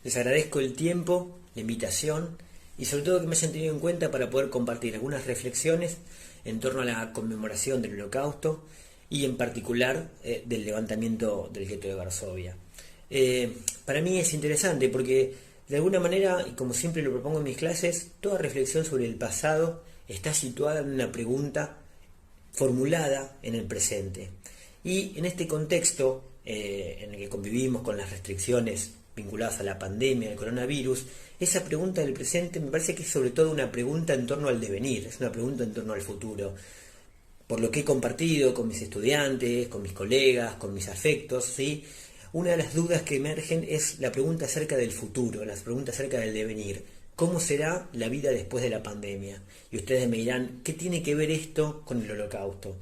Les agradezco el tiempo, la invitación y sobre todo que me hayan tenido en cuenta para poder compartir algunas reflexiones en torno a la conmemoración del Holocausto y en particular del levantamiento del gueto de Varsovia. Para mí es interesante porque de alguna manera, y como siempre lo propongo en mis clases, toda reflexión sobre el pasado está situada en una pregunta formulada en el presente. Y en este contexto en el que convivimos con las restricciones vinculadas a la pandemia, al coronavirus, esa pregunta del presente me parece que es sobre todo una pregunta en torno al devenir, es una pregunta en torno al futuro. Por lo que he compartido con mis estudiantes, con mis colegas, con mis afectos, ¿sí? Una de las dudas que emergen es la pregunta acerca del futuro, la pregunta acerca del devenir. ¿Cómo será la vida después de la pandemia? Y ustedes me dirán, ¿qué tiene que ver esto con el Holocausto?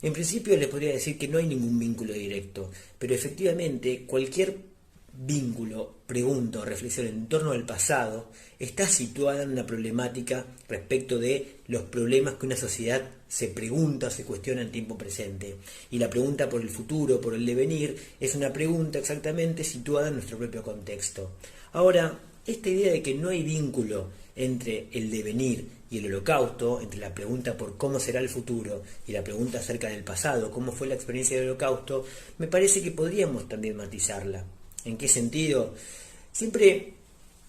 En principio les podría decir que no hay ningún vínculo directo, pero efectivamente cualquier vínculo, pregunta o reflexión en torno al pasado está situada en una problemática respecto de los problemas que una sociedad se pregunta o se cuestiona en tiempo presente. Y la pregunta por el futuro, por el devenir, es una pregunta exactamente situada en nuestro propio contexto. Ahora, esta idea de que no hay vínculo entre el devenir y el Holocausto, entre la pregunta por cómo será el futuro y la pregunta acerca del pasado, cómo fue la experiencia del Holocausto, me parece que podríamos también matizarla. ¿En qué sentido? Siempre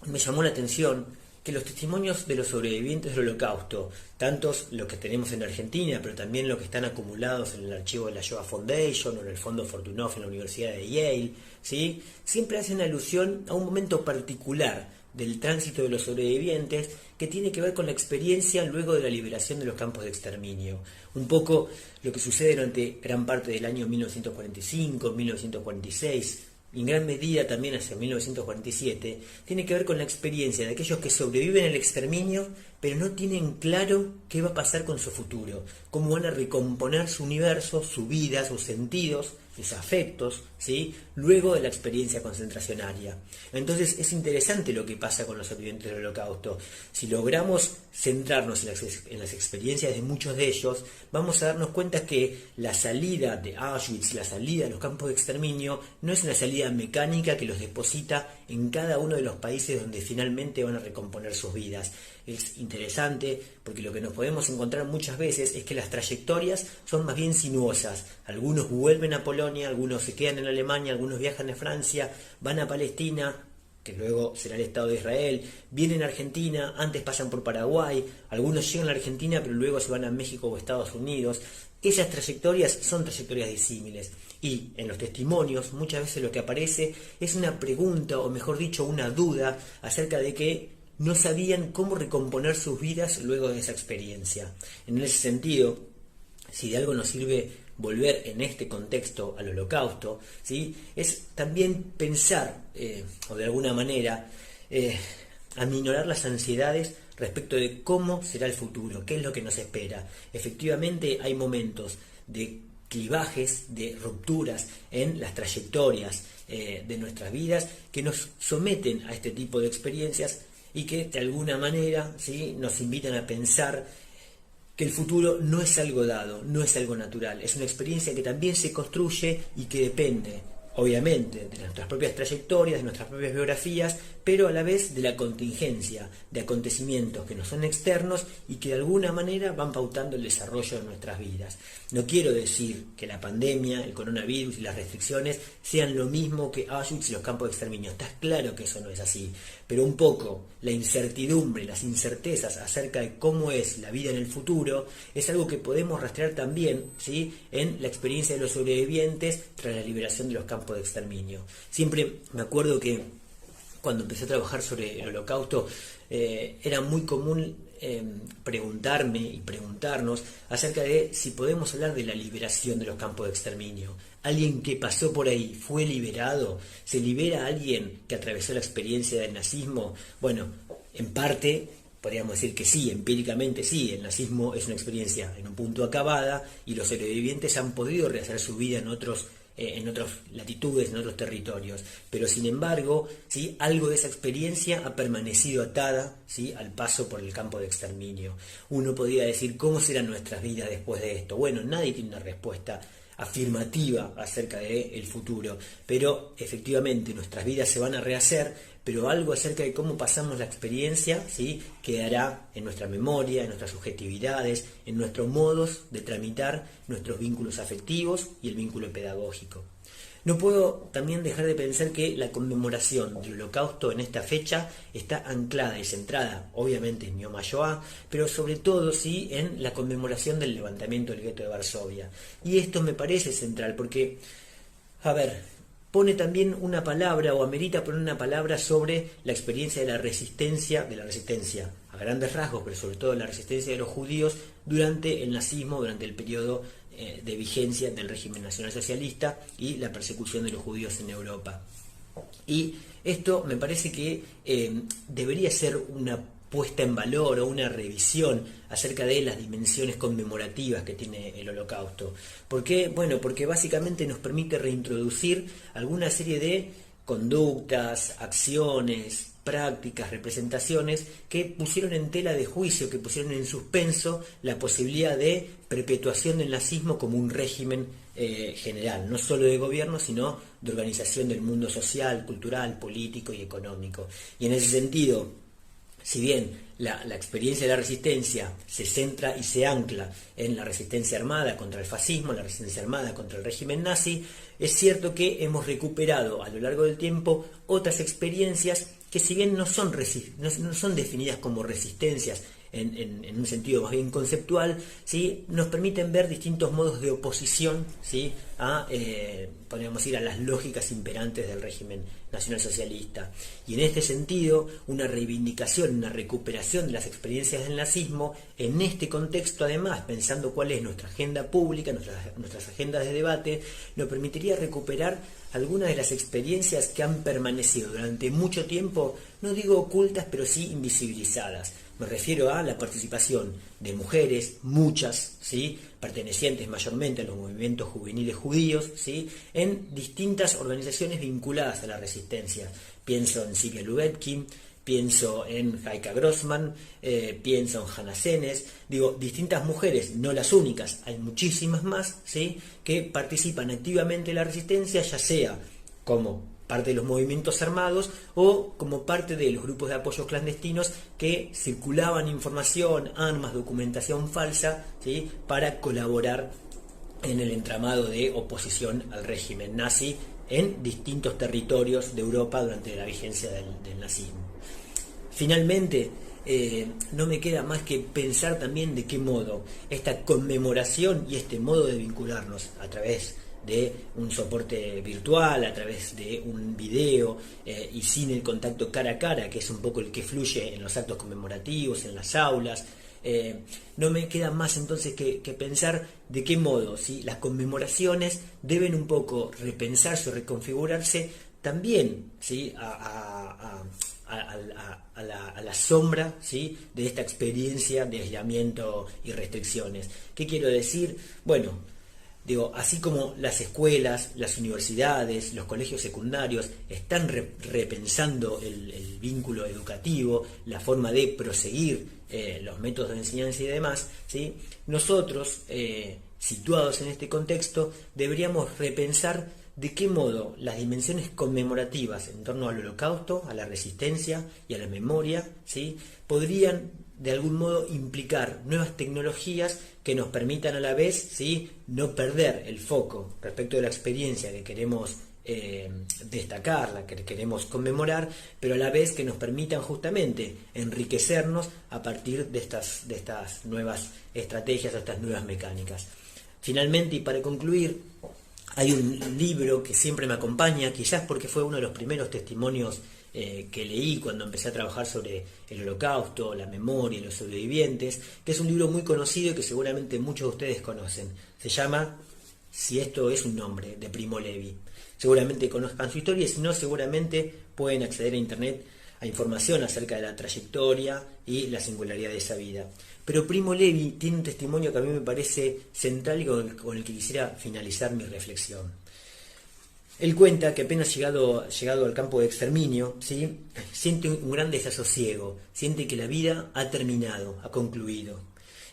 me llamó la atención que los testimonios de los sobrevivientes del Holocausto, tantos los que tenemos en Argentina, pero también los que están acumulados en el archivo de la Shoah Foundation o en el Fondo Fortunoff en la Universidad de Yale, ¿sí? Siempre hacen alusión a un momento particular del tránsito de los sobrevivientes que tiene que ver con la experiencia luego de la liberación de los campos de exterminio. Un poco lo que sucede durante gran parte del año 1945, 1946, en gran medida también hacia 1947, tiene que ver con la experiencia de aquellos que sobreviven al exterminio, pero no tienen claro qué va a pasar con su futuro, cómo van a recomponer su universo, su vida, sus sentidos, sus afectos, ¿sí? Luego de la experiencia concentracionaria. Entonces es interesante lo que pasa con los sobrevivientes del Holocausto. Si logramos centrarnos en las experiencias de muchos de ellos, vamos a darnos cuenta que la salida de Auschwitz, la salida de los campos de exterminio, no es una salida mecánica que los deposita en cada uno de los países donde finalmente van a recomponer sus vidas. Es interesante porque lo que nos podemos encontrar muchas veces es que las trayectorias son más bien sinuosas. Algunos vuelven a Polonia, algunos se quedan en Alemania, algunos viajan a Francia, van a Palestina, que luego será el Estado de Israel, vienen a Argentina, antes pasan por Paraguay, algunos llegan a la Argentina pero luego se van a México o Estados Unidos. Esas trayectorias son trayectorias disímiles y en los testimonios muchas veces lo que aparece es una pregunta o mejor dicho una duda acerca de que no sabían cómo recomponer sus vidas luego de esa experiencia. En ese sentido, si de algo nos sirve volver en este contexto al Holocausto, ¿sí? Es también pensar, o de alguna manera, aminorar las ansiedades respecto de cómo será el futuro, qué es lo que nos espera. Efectivamente hay momentos de clivajes, de rupturas en las trayectorias de nuestras vidas que nos someten a este tipo de experiencias y que de alguna manera, ¿sí?, nos invitan a pensar que el futuro no es algo dado, no es algo natural, es una experiencia que también se construye y que depende, obviamente, de nuestras propias trayectorias, de nuestras propias biografías, pero a la vez de la contingencia, de acontecimientos que nos son externos y que de alguna manera van pautando el desarrollo de nuestras vidas. No quiero decir que la pandemia, el coronavirus y las restricciones sean lo mismo que Auschwitz y los campos de exterminio. Está claro que eso no es así, pero un poco la incertidumbre, las incertezas acerca de cómo es la vida en el futuro es algo que podemos rastrear también, ¿sí?, en la experiencia de los sobrevivientes tras la liberación de los campos de exterminio. Siempre me acuerdo que cuando empecé a trabajar sobre el Holocausto era muy común preguntarme y preguntarnos acerca de si podemos hablar de la liberación de los campos de exterminio. Alguien que pasó por ahí fue liberado, se libera a alguien que atravesó la experiencia del nazismo. Bueno, en parte podríamos decir que sí, empíricamente sí, el nazismo es una experiencia en un punto acabada y los sobrevivientes han podido rehacer su vida en otras latitudes, en otros territorios, pero sin embargo, ¿sí?, algo de esa experiencia ha permanecido atada, ¿sí?, al paso por el campo de exterminio. Uno podría decir, ¿cómo serán nuestras vidas después de esto? Bueno, nadie tiene una respuesta afirmativa acerca del futuro, pero efectivamente nuestras vidas se van a rehacer, pero algo acerca de cómo pasamos la experiencia, ¿sí?, quedará en nuestra memoria, en nuestras subjetividades, en nuestros modos de tramitar nuestros vínculos afectivos y el vínculo pedagógico. No puedo también dejar de pensar que la conmemoración del Holocausto en esta fecha está anclada y centrada, obviamente, en Yom HaShoah, pero sobre todo, sí, en la conmemoración del levantamiento del gueto de Varsovia. Y esto me parece central porque, a ver, pone también una palabra, o amerita poner una palabra sobre la experiencia de la resistencia a grandes rasgos, pero sobre todo la resistencia de los judíos durante el nazismo, durante el periodo de vigencia del régimen nacionalsocialista y la persecución de los judíos en Europa. Y esto me parece que debería ser una puesta en valor o una revisión acerca de las dimensiones conmemorativas que tiene el Holocausto. ¿Por qué? Bueno, porque básicamente nos permite reintroducir alguna serie de conductas, acciones, prácticas, representaciones que pusieron en tela de juicio, que pusieron en suspenso la posibilidad de perpetuación del nazismo como un régimen general, no solo de gobierno, sino de organización del mundo social, cultural, político y económico. Y en ese sentido, si bien la experiencia de la resistencia se centra y se ancla en la resistencia armada contra el fascismo, la resistencia armada contra el régimen nazi, es cierto que hemos recuperado a lo largo del tiempo otras experiencias que, si bien no son definidas como resistencias en un sentido más bien conceptual, ¿sí?, nos permiten ver distintos modos de oposición, ¿sí?, podríamos ir a las lógicas imperantes del régimen nacionalsocialista. Y en este sentido, una reivindicación, una recuperación de las experiencias del nazismo, en este contexto además, pensando cuál es nuestra agenda pública, nuestras agendas de debate, nos permitiría recuperar algunas de las experiencias que han permanecido durante mucho tiempo, no digo ocultas, pero sí invisibilizadas. Me refiero a la participación de mujeres, muchas, ¿sí?, pertenecientes mayormente a los movimientos juveniles judíos, ¿sí?, en distintas organizaciones vinculadas a la resistencia. Pienso en Silvia Lubetkin, pienso en Heike Grossman, pienso en Hannah Senes, digo, distintas mujeres, no las únicas, hay muchísimas más, ¿sí?, que participan activamente en la resistencia, ya sea como parte de los movimientos armados o como parte de los grupos de apoyo clandestinos que circulaban información, armas, documentación falsa, ¿sí?, para colaborar en el entramado de oposición al régimen nazi en distintos territorios de Europa durante la vigencia del nazismo. Finalmente, no me queda más que pensar también de qué modo esta conmemoración y este modo de vincularnos a través de un soporte virtual, a través de un video y sin el contacto cara a cara, que es un poco el que fluye en los actos conmemorativos, en las aulas. No me queda más entonces que pensar de qué modo, ¿sí?, las conmemoraciones deben un poco repensarse o reconfigurarse también, ¿sí?, a la sombra, ¿sí?, de esta experiencia de aislamiento y restricciones. ¿Qué quiero decir? Bueno, digo, así como las escuelas, las universidades, los colegios secundarios están repensando el vínculo educativo, la forma de proseguir los métodos de enseñanza y demás, ¿sí?, nosotros, situados en este contexto, deberíamos repensar de qué modo las dimensiones conmemorativas en torno al Holocausto, a la resistencia y a la memoria, ¿sí?, podrían de algún modo implicar nuevas tecnologías que nos permitan a la vez, ¿sí?, no perder el foco respecto de la experiencia que queremos destacar, la que queremos conmemorar, pero a la vez que nos permitan justamente enriquecernos a partir de estas nuevas estrategias, de estas nuevas mecánicas. Finalmente, y para concluir, hay un libro que siempre me acompaña, quizás porque fue uno de los primeros testimonios que leí cuando empecé a trabajar sobre el Holocausto, la memoria y los sobrevivientes, que es un libro muy conocido y que seguramente muchos de ustedes conocen. Se llama Si esto es un nombre, de Primo Levi. Seguramente conozcan su historia y si no, seguramente pueden acceder a internet a información acerca de la trayectoria y la singularidad de esa vida. Pero Primo Levi tiene un testimonio que a mí me parece central y con el que quisiera finalizar mi reflexión. Él cuenta que apenas llegado al campo de exterminio, ¿sí?, siente un gran desasosiego, siente que la vida ha terminado, ha concluido.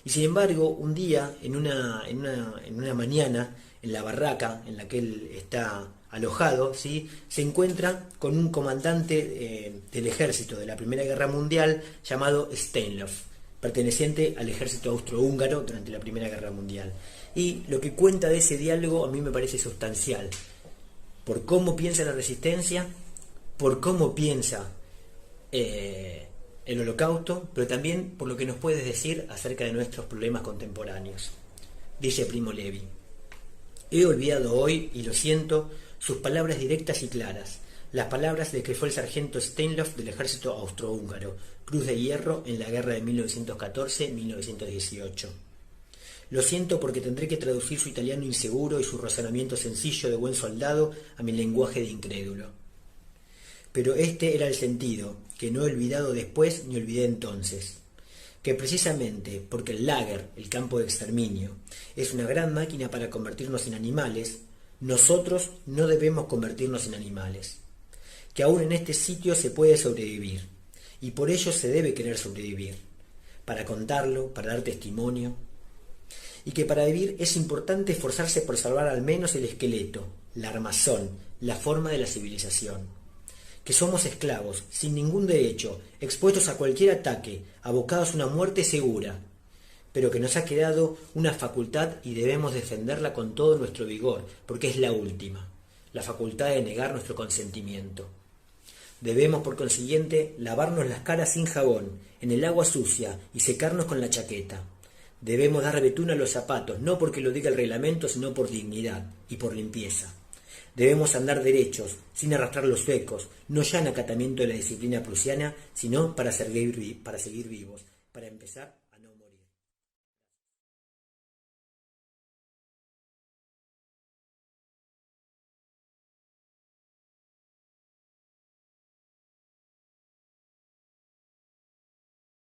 Y sin embargo, un día, en una mañana, en la barraca en la que él está alojado, ¿sí? Se encuentra con un comandante del ejército de la Primera Guerra Mundial llamado Steinloff, perteneciente al ejército austrohúngaro durante la Primera Guerra Mundial. Y lo que cuenta de ese diálogo a mí me parece sustancial, por cómo piensa la resistencia, por cómo piensa el Holocausto, pero también por lo que nos puede decir acerca de nuestros problemas contemporáneos. Dice Primo Levi: he olvidado hoy, y lo siento, sus palabras directas y claras, las palabras de que fue el sargento Steinloff del ejército austrohúngaro, Cruz de Hierro en la guerra de 1914-1918. Lo siento porque tendré que traducir su italiano inseguro y su razonamiento sencillo de buen soldado a mi lenguaje de incrédulo. Pero este era el sentido, que no he olvidado después ni olvidé entonces, que precisamente porque el lager, el campo de exterminio, es una gran máquina para convertirnos en animales, nosotros no debemos convertirnos en animales, que aún en este sitio se puede sobrevivir, y por ello se debe querer sobrevivir, para contarlo, para dar testimonio, y que para vivir es importante esforzarse por salvar al menos el esqueleto, la armazón, la forma de la civilización. Que somos esclavos, sin ningún derecho, expuestos a cualquier ataque, abocados a una muerte segura, pero que nos ha quedado una facultad y debemos defenderla con todo nuestro vigor, porque es la última, la facultad de negar nuestro consentimiento. Debemos, por consiguiente, lavarnos las caras sin jabón, en el agua sucia, y secarnos con la chaqueta. Debemos dar betún a los zapatos, no porque lo diga el reglamento, sino por dignidad y por limpieza. Debemos andar derechos, sin arrastrar los huecos, no ya en acatamiento de la disciplina prusiana, sino para seguir vivos. Para empezar,